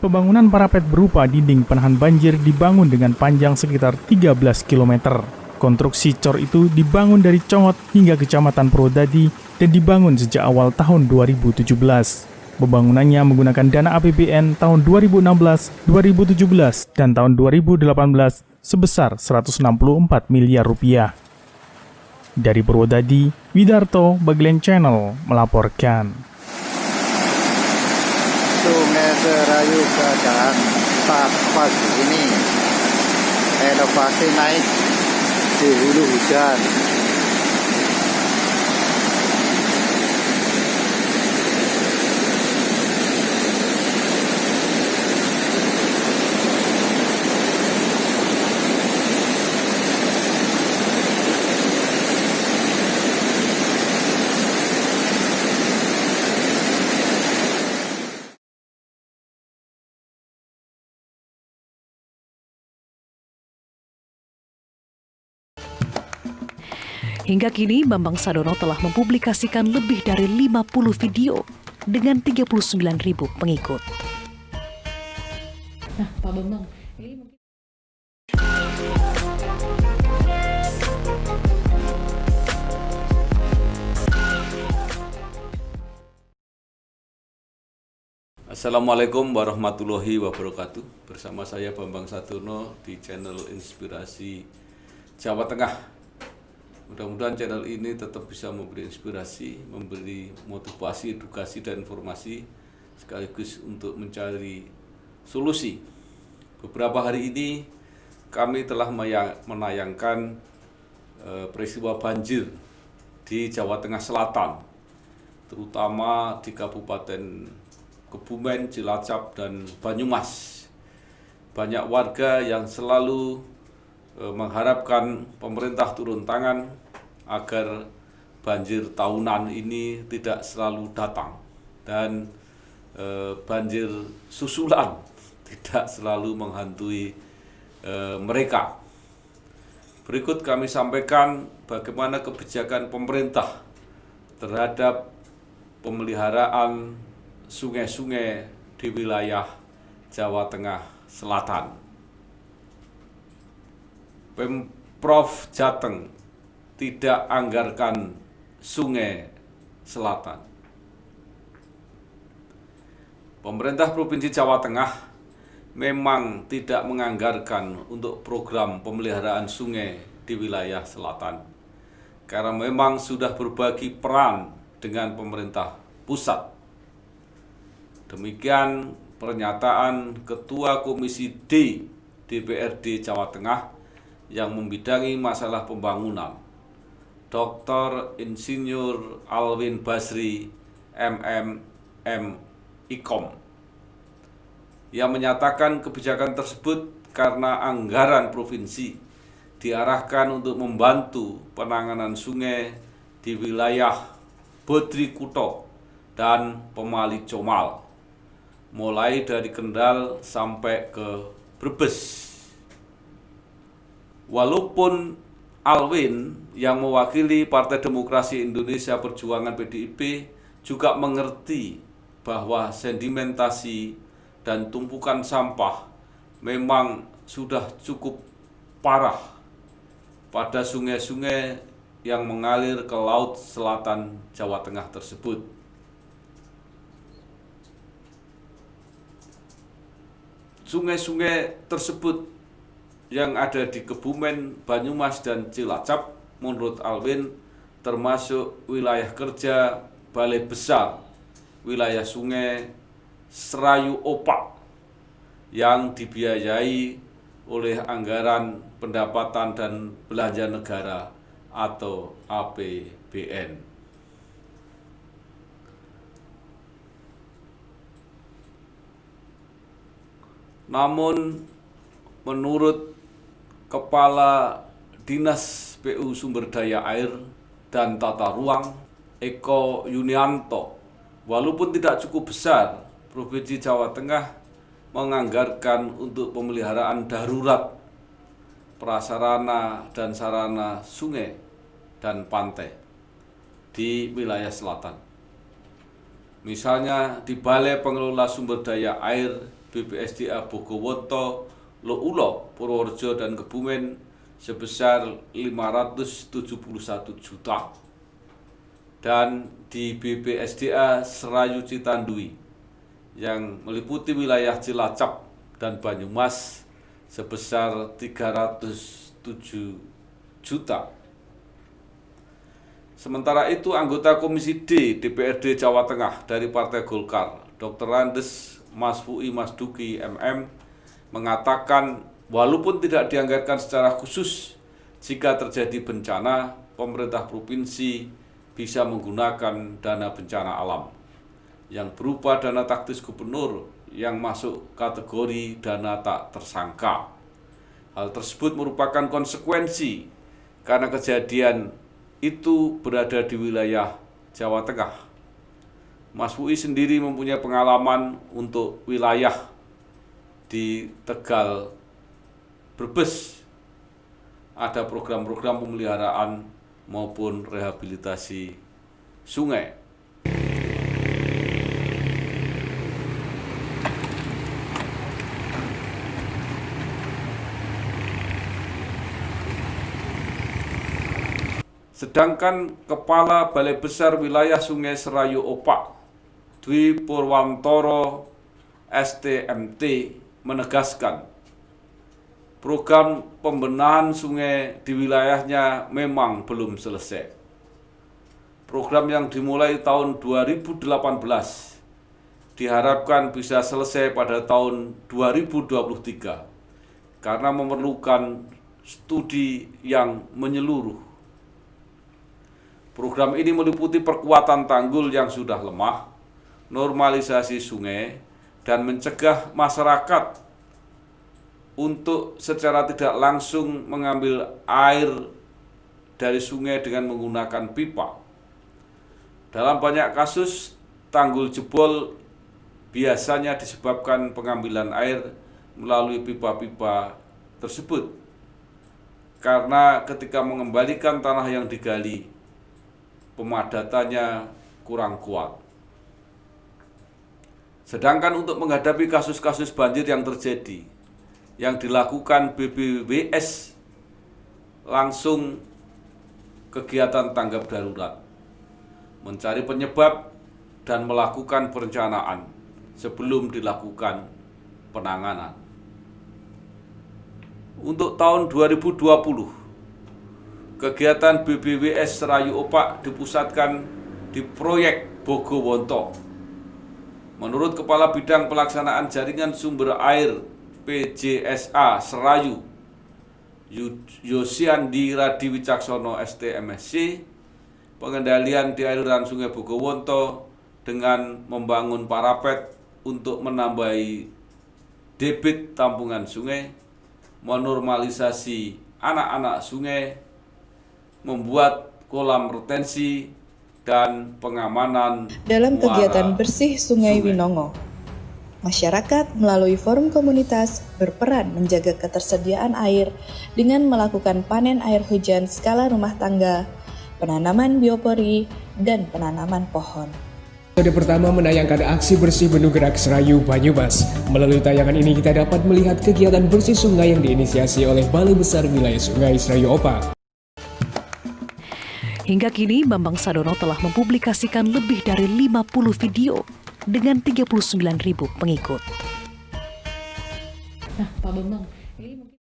Pembangunan parapet berupa dinding penahan banjir dibangun dengan panjang sekitar 13 km. Konstruksi cor itu dibangun dari Congot hingga Kecamatan Purwodadi dan dibangun sejak awal tahun 2017. Pembangunannya menggunakan dana APBN tahun 2016, 2017, dan tahun 2018 sebesar 164 miliar rupiah. Dari Purwodadi, Widarto, Bagelen Channel melaporkan. Sungai Serayu keadaan saat pagi ini elevasi naik di hulu hujan. Hingga kini, Bambang Sadono telah mempublikasikan lebih dari 50 video dengan 39.000 pengikut. Nah, Pak Bambang, ini mungkin... Assalamualaikum warahmatullahi wabarakatuh. Bersama saya Bambang Sadono di channel Inspirasi Jawa Tengah. Mudah-mudahan channel ini tetap bisa memberi inspirasi, memberi motivasi, edukasi, dan informasi sekaligus untuk mencari solusi. Beberapa hari ini kami telah menayangkan peristiwa banjir di Jawa Tengah Selatan, terutama di Kabupaten Kebumen, Cilacap, dan Banyumas. Banyak warga yang selalu mengharapkan pemerintah turun tangan agar banjir tahunan ini tidak selalu datang dan banjir susulan tidak selalu menghantui mereka. Berikut kami sampaikan bagaimana kebijakan pemerintah terhadap pemeliharaan sungai-sungai di wilayah Jawa Tengah Selatan. Pemprov Jateng tidak anggarkan sungai selatan. Pemerintah Provinsi Jawa Tengah memang tidak menganggarkan untuk program pemeliharaan sungai di wilayah selatan, karena memang sudah berbagi peran dengan pemerintah pusat. Demikian pernyataan Ketua Komisi D DPRD Jawa Tengah yang membidangi masalah pembangunan, Dr. Insinyur Alwin Basri MM Ikom, yang menyatakan kebijakan tersebut karena anggaran provinsi diarahkan untuk membantu penanganan sungai di wilayah Bodri Kuto dan Pemali Comal, mulai dari Kendal sampai ke Brebes. Walaupun Alwin yang mewakili Partai Demokrasi Indonesia Perjuangan PDIP juga mengerti bahwa sedimentasi dan tumpukan sampah memang sudah cukup parah pada sungai-sungai yang mengalir ke Laut Selatan Jawa Tengah tersebut. Sungai-sungai tersebut yang ada di Kebumen, Banyumas, dan Cilacap menurut Alwin termasuk wilayah kerja Balai Besar wilayah Sungai Serayu Opak yang dibiayai oleh Anggaran Pendapatan dan Belanja Negara atau APBN. Namun menurut Kepala Dinas PU Sumber Daya Air dan Tata Ruang Eko Yunianto, walaupun tidak cukup besar, Provinsi Jawa Tengah menganggarkan untuk pemeliharaan darurat prasarana dan sarana sungai dan pantai di wilayah selatan. Misalnya di Balai Pengelola Sumber Daya Air BPSDA Bogowonto, Loulo, Purworejo, dan Kebumen sebesar 571 juta. Dan di BPSDA Serayu Citandui yang meliputi wilayah Cilacap dan Banyumas sebesar 307 juta. Sementara itu, anggota Komisi D DPRD Jawa Tengah dari Partai Golkar, Dr. Andes Mas Fui Mas Duki MM, mengatakan walaupun tidak dianggarkan secara khusus, jika terjadi bencana, pemerintah provinsi bisa menggunakan dana bencana alam yang berupa dana taktis gubernur yang masuk kategori dana tak tersangka. Hal tersebut merupakan konsekuensi karena kejadian itu berada di wilayah Jawa Tengah. Mas Fui sendiri mempunyai pengalaman untuk wilayah di Tegal, Brebes. Ada program-program pemeliharaan maupun rehabilitasi sungai. Sedangkan Kepala Balai Besar Wilayah Sungai Serayu Opak, Dwi Purwantoro STMT, menegaskan program pembenahan sungai di wilayahnya memang belum selesai. Program yang dimulai tahun 2018 diharapkan bisa selesai pada tahun 2023 karena memerlukan studi yang menyeluruh. Program ini meliputi perkuatan tanggul yang sudah lemah, normalisasi sungai, dan mencegah masyarakat untuk secara tidak langsung mengambil air dari sungai dengan menggunakan pipa. Dalam banyak kasus, tanggul jebol biasanya disebabkan pengambilan air melalui pipa-pipa tersebut. Karena ketika mengembalikan tanah yang digali, pemadatannya kurang kuat. Sedangkan untuk menghadapi kasus-kasus banjir yang terjadi, yang dilakukan BBWS langsung kegiatan tanggap darurat, mencari penyebab dan melakukan perencanaan sebelum dilakukan penanganan. Untuk tahun 2020, kegiatan BBWS Serayu Opak dipusatkan di proyek Bogowonto. Menurut Kepala Bidang Pelaksanaan Jaringan Sumber Air PJSA Serayu, Yosiandi Radi Wicaksono STMSC, pengendalian di aliran Sungai Bogowonto dengan membangun parapet untuk menambahi debit tampungan sungai, menormalisasi anak-anak sungai, membuat kolam retensi, dan pengamanan dalam kegiatan bersih Sungai Winongo. Masyarakat melalui forum komunitas berperan menjaga ketersediaan air dengan melakukan panen air hujan skala rumah tangga, penanaman biopori, dan penanaman pohon. Episode pertama menayangkan aksi bersih Bendung Gerak Serayu Banyumas. Melalui tayangan ini kita dapat melihat kegiatan bersih sungai yang diinisiasi oleh Balai Besar Wilayah Sungai Serayu Opak. Hingga kini, Bambang Sadono telah mempublikasikan lebih dari 50 video dengan 39.000 pengikut. Nah, Pak Bambang, ini mungkin